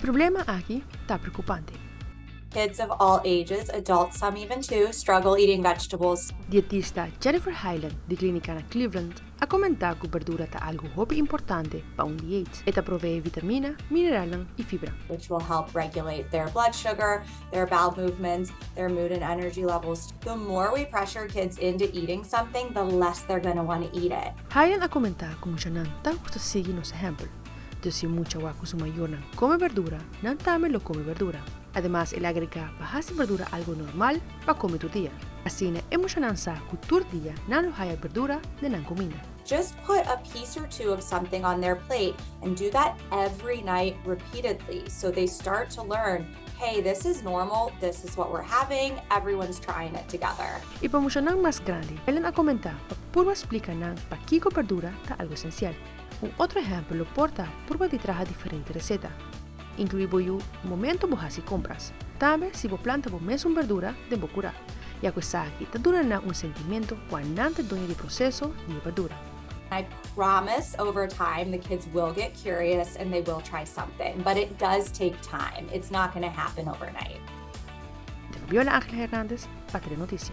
problema aqui está preocupante. Kids of all ages, adults, some even too, struggle eating vegetables. Dietista Jennifer Highland, de clínica na Cleveland, a comentar que verdura está algo hopi importante para dieta. Esta provee vitamina, mineral e fibra, which will help regulate their blood sugar, their bowel movements, their mood and energy levels. The more we pressure kids into eating something, the less they're going to want to eat it. Highland a comentar que Muchanan tan gusta seguir nos ejemplo. De si mucha waku su mayor no come verdura, no también lo come verdura. Además, él agrega bajas verdura algo normal para comer tu día. Así, es Muchanan sa que tu día no lo haya verdura de la comida. Just put a piece or two of something on their plate and do that every night repeatedly so they start to learn, hey, this is normal, this is what we're having, everyone's trying it together. Y para Muchanan más grande, él a comentar, purva explica para qué verdura está algo esencial. Un otro ejemplo lo porta purva de traja diferente receta. Incluir un momento bojas y compras. También si vos planta vos mesmo verdura de bocura. Y a cosa aquí te dura un sentimiento cuando antes doña de proceso de verdura. I promise over time the kids will get curious and they will try something, but it does take time. It's not going to happen overnight. De Fabiola Angela Hernandez, para Noticia.